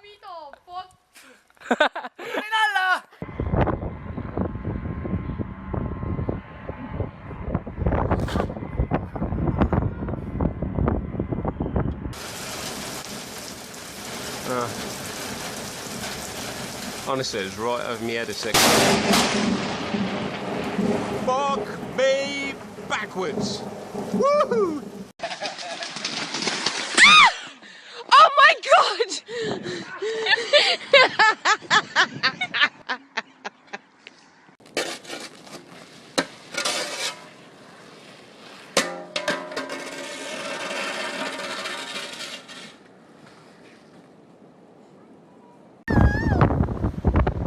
มีต่อโป๊ดไม่นั่นเหรอHonestly, it's right over my head a second. Fuck me backwards. Woohoo! Oh my god!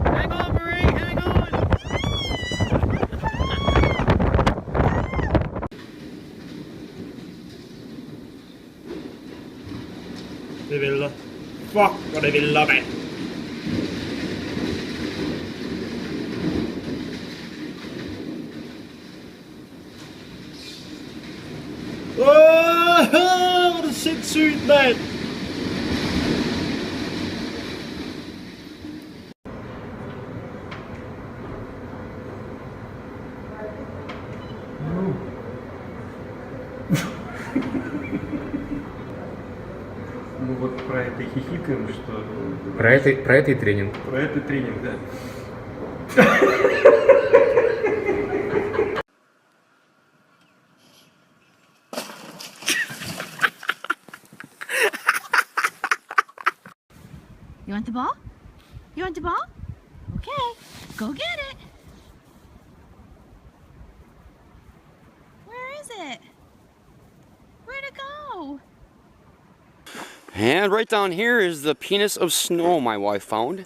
Hang on, Marie, hang on! Det vælter. Fuck, hvor det vælter, mand. Hvor er det sindssygt, mand! Ну вот про это хихикаем, что... Про это и тренинг. Про это тренинг, да. You want the ball? You want the ball? Okay, go get it. Where is it? Where'd it go? And right down here is the penis of snow my wife found.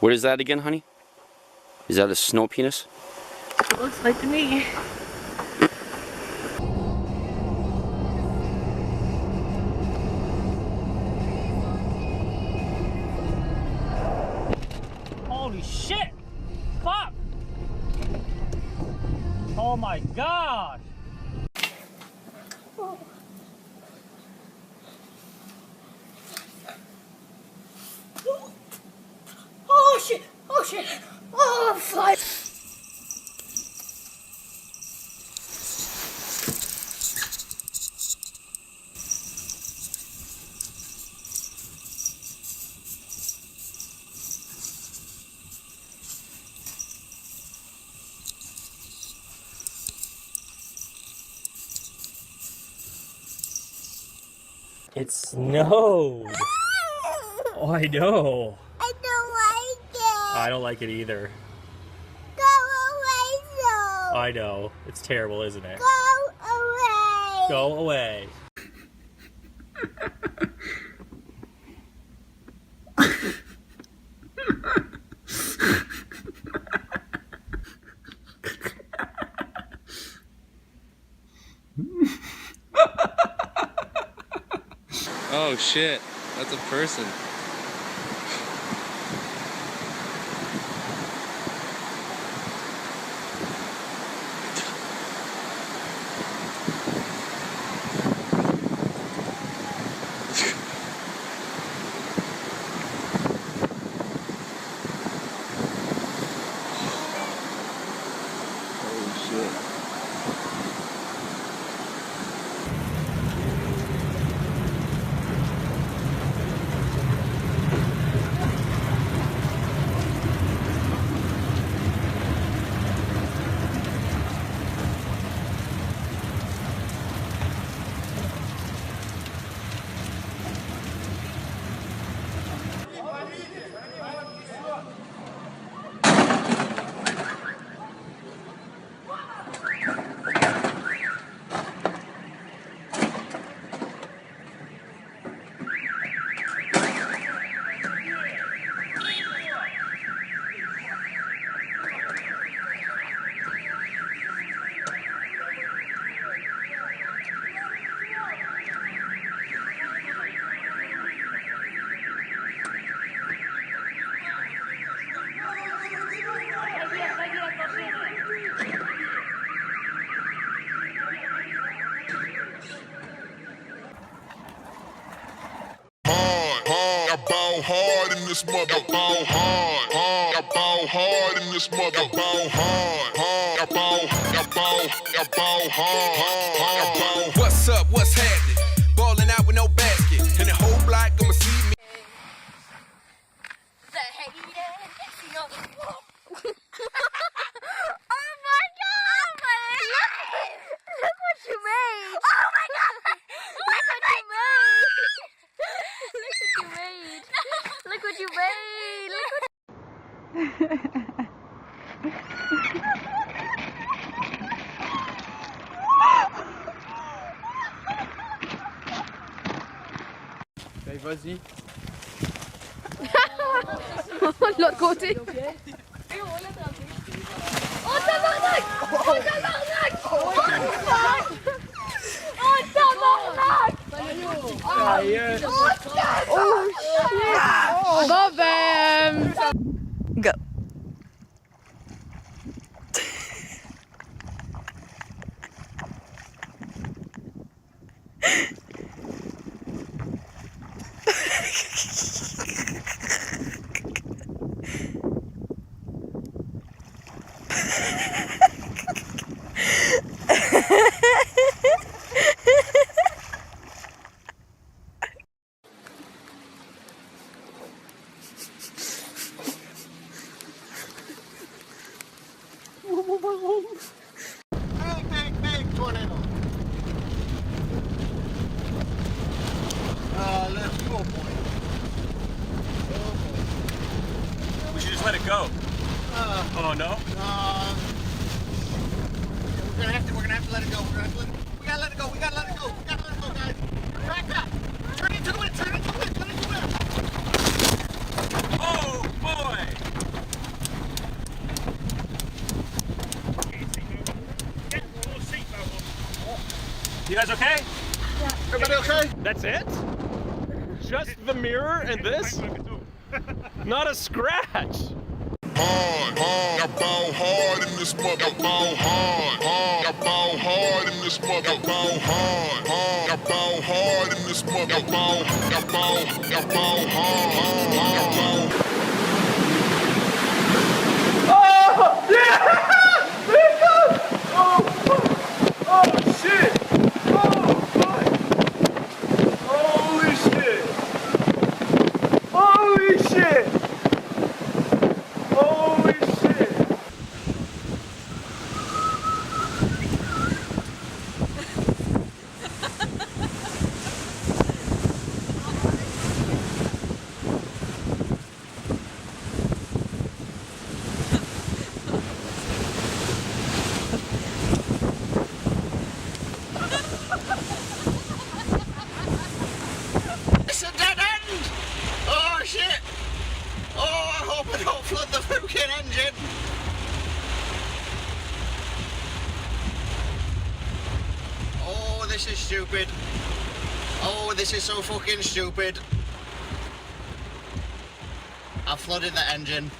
What is that again, honey? Is that a snow penis? It looks like to me. Holy shit! Fuck! Oh my god! Oh shit! Oh shit! Oh, fly! It snowed! Oh, I know! I don't like it. I don't like it either. Go away, though. I know. It's terrible, isn't it? Go away. Go away. Oh shit, that's a person. Holy shit. in this mother. Ball hard, hard. I ball hard in this mother. Ball hard, hard. I ball hard, hard. What's up? What's happening? Balling out with no basket, and the whole block gonna see me. Oh my god! Look what you made! Oh my god! Look what you made! Look what you made! Look what Allez, vas-y. De l'autre côté. Oh tabarnak! Oh tabarnak! Oh fuck! Oh tabarnak! Oh shit! Bon ben... Go. Big tornado. Let's go, boy. We should just let it go. Oh no? We're gonna have to let it go. We gotta let it go. We gotta let it go, guys. Back up. Turn into it. Oh boy! You guys okay? Everybody okay? That's it? Just the mirror and this? Not a scratch! Hard, hard. I ball hard in this mother. Ball hard, hard. I ball hard in this mother. Ball hard, hard. I ball hard in this mother. Ball hard, hard. It's a dead end! Oh shit! Oh, I hope I don't flood the fucking engine! Oh, this is stupid. Oh, this is so fucking stupid. I flooded the engine.